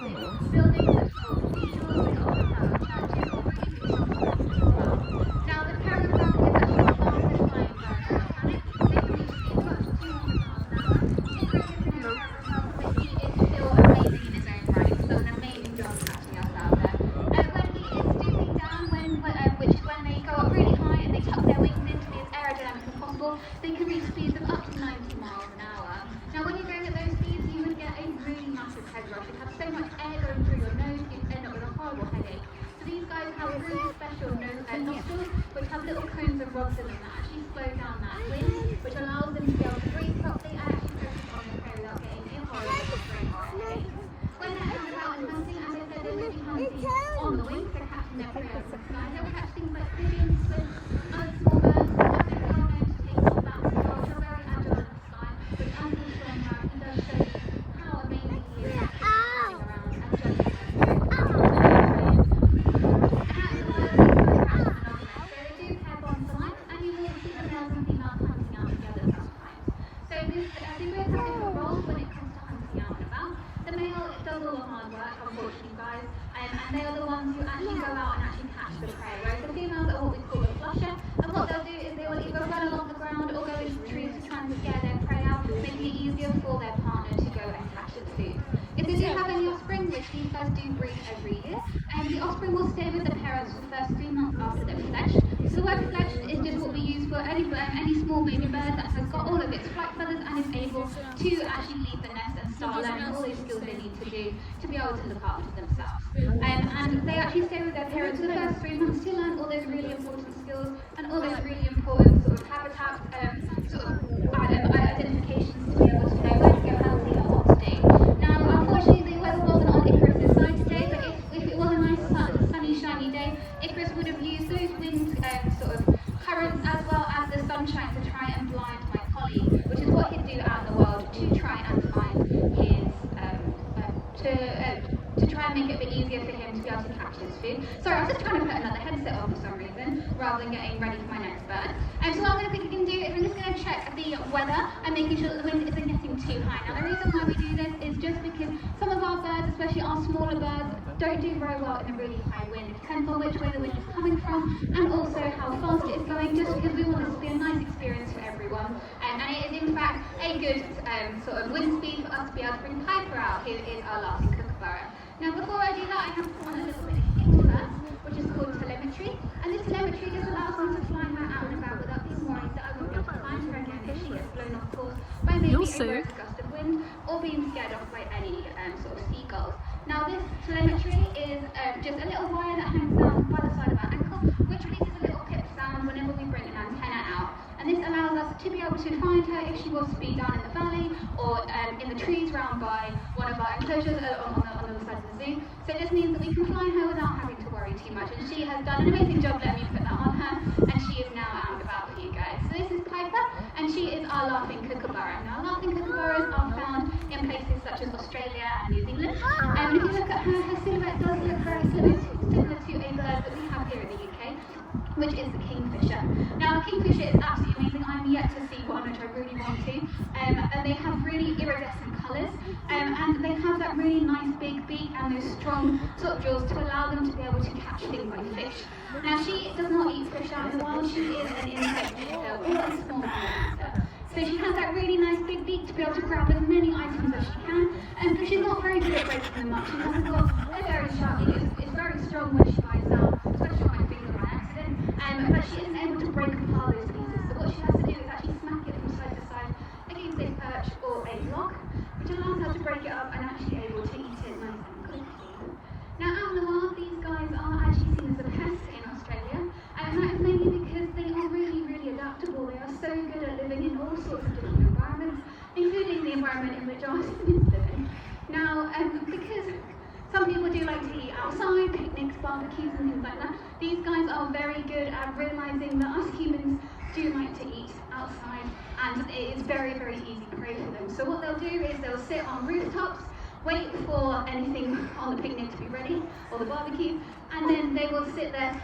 massive buildings that hold cathedrals, they often have churches or really big shopping centres as well. Now the peregrine falcon is actually the fastest flying bird on the planet. They can reach speeds of up to 200 miles an hour. Icarus is the new peregrine falcon, but he is still amazing in his own right. He's done an amazing job catching us out there. When he is stooping down, which is when they go up really high and they tuck their wings in to be as aerodynamic as possible, they can reach speeds of up to 90 miles an hour. Now when you're going at those speeds, you would get a really massive head rush. You'd have so much air going through your nose, you'd end up with a horrible headache. So these guys have really special nostrils, which have little cones of rods in them that actually slow down that wind, which allows them to be able to breathe properly and actually focus on their prey without getting a horrible brain or headache. When they're out and about and hunting, as I said, they will be hunting on the wing, so catching their prey out of the sky. They'll catch things like pigeons, swifts, other small birds, and they're well known to take off bats as well, which are very agile in the sky, which Uncle Sean Harrison does show you how amazing he is at flying around and judging their prey. And at the moment, these guys catch monogamous, so they do pair bonds for life, and you will see the males and females hunting out together sometimes. So they both have different roles when it comes to hunting out and about. The male does all the hard work, unfortunately, guys, and they are the ones who actually go out and actually catch the prey, whereas the females are what we call a flusher, and what they'll do is they will either run along the ground or go into the trees to try and scare their prey out, making it easier for their partner to go and catch its food. If they do have any offspring, which these guys do breed every year, the offspring will stay with the parents for the first 3 months after they're fledged. So the word fledged is just what we use for any small baby bird that has got all of its flight feathers and is able to actually leave the nest and start learning all those skills they need to do to be able to look after themselves. And they actually stay with their parents for the first 3 months to learn all those really important skills and all those really important sort of habitat identifications to be able to know where to go healthy and what to do. Now, unfortunately, the weather wasn't on Icarus's side today, but if it was a nice sunny, shiny day, Icarus would have used those wind currents as well as the sunshine to try and blind my colleague, which is what he'd do out in the world to try and find his to try and make it a bit easier for him to be able to catch his food. Sorry, I was just trying to put another headset on for some reason, rather than getting ready for my next bird. So what I'm going to quickly do is I'm just going to check the weather and making sure that the wind isn't getting too high. Now the reason why we do this is just because some of our birds, especially our smaller birds, don't do very well in a really high wind. It depends on which way the wind is coming from and also how fast it is going, just because we want this to be a nice experience for everyone. And it is in fact a good wind speed for us to be able to bring Piper out, who is our last kookaburra. Now before I do that, I have to put on a little bit of kit first, which is called telemetry. And this telemetry just allows me to fly her out and about without being worried that I won't be able to find her again if she gets blown off course by maybe a very gust of wind or being scared off by any seagulls. Now this telemetry is just a little wire that hangs down by the side of our ankle, which releases a little pip sound whenever we bring an antenna out. And this allows us to be able to find her if she was to be down in the valley or in the trees round by one of our enclosures on the other side of the zoo. So this means that we can fly her without having to worry too much. And she has done an amazing job letting me put that on her, and she is now out and about with you guys. So this is Piper, and she is our laughing kookaburra. Now laughing kookaburras are found in places such as Australia and New Zealand. And if you look at her silhouette does look very similar to a bird that we have here in the UK, which is the kingfisher. Now the kingfisher is absolutely amazing. I'm yet to see one, which I really want to. And they have really iridescent colours, and they have that really nice big beak and those strong jaws to allow them to be able to catch things like fish. Now she does not eat fish out in the wild. She is an insect eater or a small animal eater. So she has that really nice big beak to be able to grab as many items as she can, but she's not very good at breaking them up. She hasn't got a very sharp beak. It's very strong when she bites out, especially on my finger by accident, but she isn't able to break apart those pieces. So what she has to do is actually smack it from side to side against a perch or a block, which allows her to break it up and actually able to eat it nice and quickly. Now out in the wild, these guys are actually seen as a pest in Australia, and that is mainly because they are really, really adaptable. They are so good at living in all sorts of different environments, including the environment in which our humans live in. Now, because some people do like to eat outside, picnics, barbecues and things like that, these guys are very good at realising that us humans do like to eat outside, and it is very, very easy prey for them. So what they'll do is they'll sit on rooftops, wait for anything on the picnic to be ready, or the barbecue, and then they will sit there,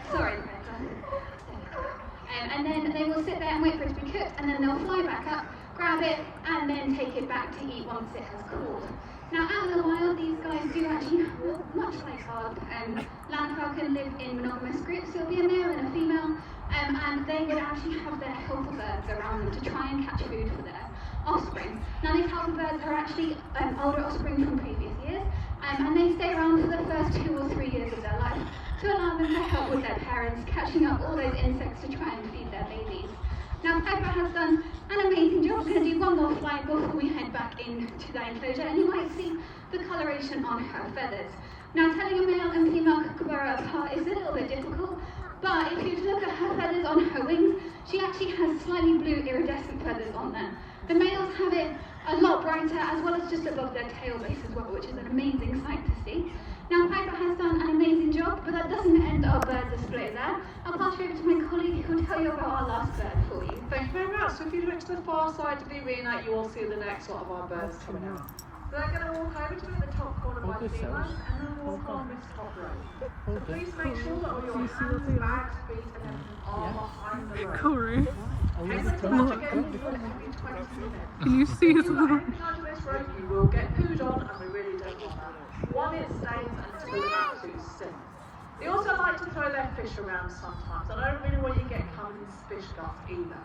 and then they will sit there and wait for it to be cooked, and then they'll fly back up, grab it, and then take it back to eat once it has cooled. Now, out in the wild, these guys do actually, much like our land falcon, live in monogamous groups. So it'll be a male and a female, and they would actually have their helper birds around them to try and catch food for their offspring. Now, these helper birds are actually older offspring from previous years, and they stay around for the first 2 or 3 years of their life to allow them to help with their parents, catching up all those insects to try and feed their babies. Now, Piper has done an amazing job. We're going to do one more flight before we head back into the enclosure, and you might see the coloration on her feathers. Now, telling a male and female kookaburra apart is a little bit difficult, but if you look at her feathers on her wings, she actually has slightly blue iridescent feathers on them. The males have it a lot brighter, as well as just above their tail base as well, which is an amazing sight to see. Now, Piper has done an amazing job, but that doesn't end our bird display there. I'll pass you over to my colleague who will tell you about our last bird for you. Thank you very much. So if you look to the far side of the arena, you will see the next lot of our birds coming out. So they're going to walk over to in the top corner by the females and then walk on this top row. So please make sure that all your hands, bags, feet and everything are behind the row. Corey. Can you see his little... You will get pooed on, and we really don't want that. One, it stains, and 2, it absolutely stinks. They also like to throw their fish around sometimes, and I don't really want you to get covered in fish guts either.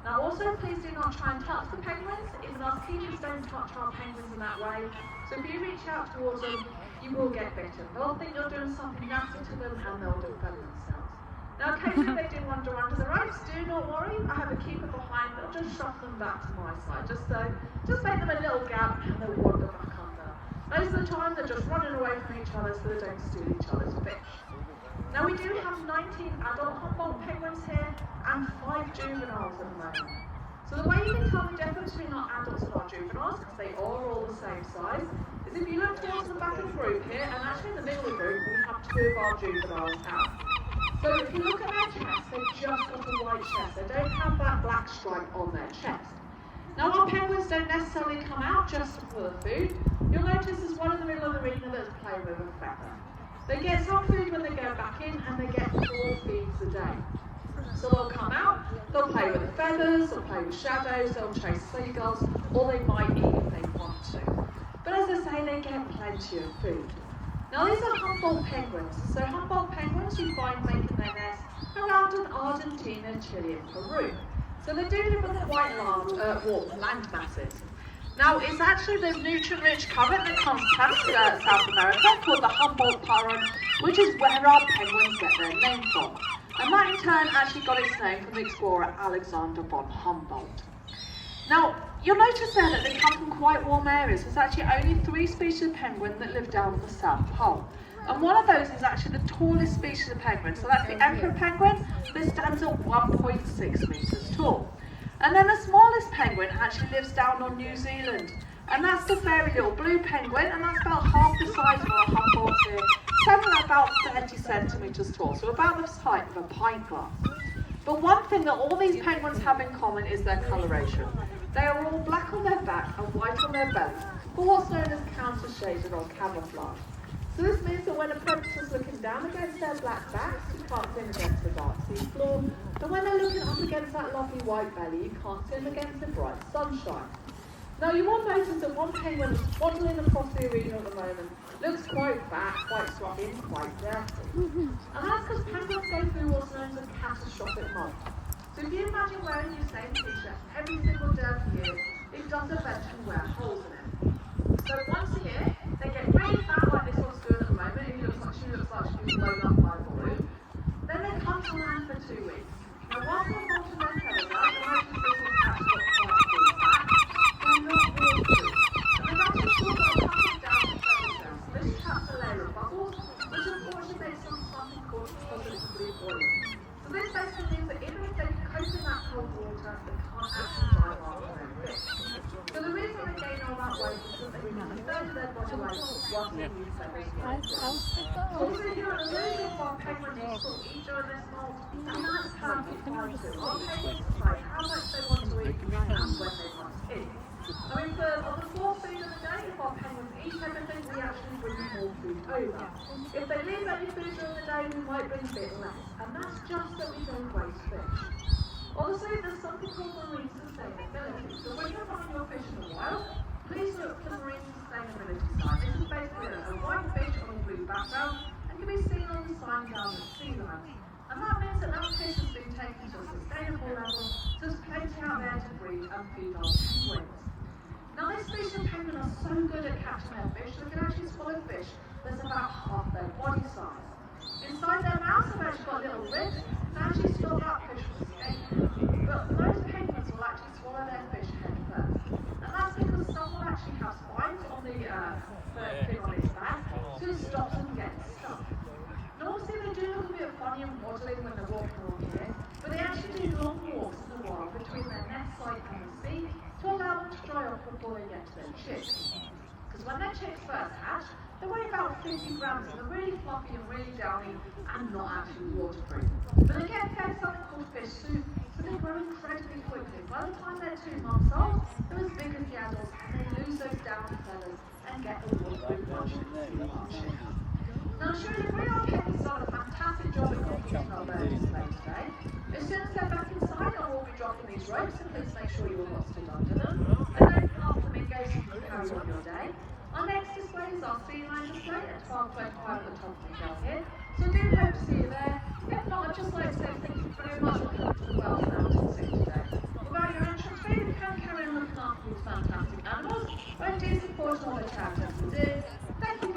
Now also, please do not try and touch the penguins. Even us keepers don't touch our penguins in that way. So if you reach out towards them, you will get bitten. They'll think you're doing something nasty to them, and they'll defend themselves. Now, occasionally they do wander under the ropes. Do not worry, I have a keeper behind. I'll just shove them back to my side. Just make them a little gap, and they'll wander back under. Most of the time, they're just running away from each other so they don't steal each other's fish. Now, we do have 19 adult Humboldt penguins here and 5 juveniles at the moment. So the way you can tell the difference between our adults and our juveniles, because they are all the same size, is if you look towards the back of the group here, and actually in the middle of the group, we have 2 of our juveniles out. So if you look at their chest, they've just got a white chest. They don't have that black stripe on their chest. Now, our penguins don't necessarily come out just for the food. You'll notice there's one in the middle of the arena that's playing with a feather. They get some food when they go back in, and they get 4 feeds a day. So they'll come out, they'll play with the feathers, they'll play with shadows, they'll chase seagulls, or they might eat if they want to. But as I say, they get plenty of food. Now, these are Humboldt penguins. So Humboldt penguins you find making their nests around in Argentina, Chile and Peru. So they do live in quite large land masses. Now, it's actually this nutrient-rich current that comes past South America called the Humboldt Current, which is where our penguins get their name from. And that in turn actually got its name from the explorer Alexander von Humboldt. Now, you'll notice there that they come from quite warm areas. There's actually only 3 species of penguin that live down at the South Pole. And one of those is actually the tallest species of penguin. So that's the emperor penguin that stands at 1.6 metres tall. And then the smallest penguin actually lives down on New Zealand. And that's the very little blue penguin, and that's about half the size of our Humboldt here, standing at about 30 centimetres tall, so about the height of a pint glass. But one thing that all these penguins have in common is their coloration. They are all black on their back and white on their bellies, for what's known as counter-shaded or camouflage. So this means that when a predator's looking down against their black backs, you can't see them against the dark sea floor, but when they're looking up against that lovely white belly, you can't see them against the bright sunshine. Now, you will notice that one penguin that's waddling across the arena at the moment looks quite fat, quite scruffy, and quite dirty. And that's because penguins go through what's known as catastrophic moult. So if you imagine wearing your same t-shirt every single day of the year, it does eventually wear holes in it. So once a year, they get really fat like this one's doing at the moment. She looks like she's blown up by a balloon. Then they come to land for 2 weeks. Now, whilst they're holding their feathers out, you'll notice this one's actually got quite a big back. They're not real food. And they've actually still got a couple of down feather cells. So this traps a layer of bubbles, which unfortunately makes something called positively boiling. So this basically means that even if they coat in that cold water, they can't actually dive after their fish. So the reason they gain all that weight is that they can defend their body weight whilst they use their feathers. Also, here at the really far penguins will sort of eat during this moult, and that's perfect fine too. Our penguins decide how much they want to eat and when they want to eat. I mean, on the 4th food of the day, if our penguins eat everything, we actually bring more food over. If they leave any food during the day, we might bring a bit less, and that's just so we don't waste fish. Also, there's something called marine sustainability. So when you're running your fish in the wild, please look for marine sustainability flying down the sea line. And that means that fish has been taken to a sustainable level, so there's plenty out there to breed and feed on penguins. Now this species of penguin are so good at catching their fish, they can actually swallow fish that's about half their body size. Inside their mouths they've actually got little ribs that actually stop that fish from escaping. But most penguins will actually swallow their fish head first. And that's because some will actually have spines on the fin on its back, so it stops them getting stuck. Now obviously they do look a bit funny and waddling when they're walking along here, but they actually do long walks in the wild between their nest site and the sea to allow them to dry off before they get to their chicks. Because when their chicks first hatch, they weigh about 50 grams and they're really fluffy and really downy and not actually waterproof. But they get fed something called fish soup, so they grow incredibly quickly. By the time they're 2 months old, they're as big as the adults and they lose those downy feathers and get the waterproof function of our chicks. Now surely we are penguins done a fantastic job at completing our bird display today. As soon as they're back inside, I will be dropping these ropes, so please make sure you're not stood under them. And open up the main gate so you can carry on your day. Our next display is our sea lion display at 12:25 at the top of the shelf here. So I do hope to see you there. If not, I'd just like to say thank you very much for coming to the Welsh Mountain Zoo today. Without your entrance fee, you can carry on looking after these fantastic animals, but do support all the charities.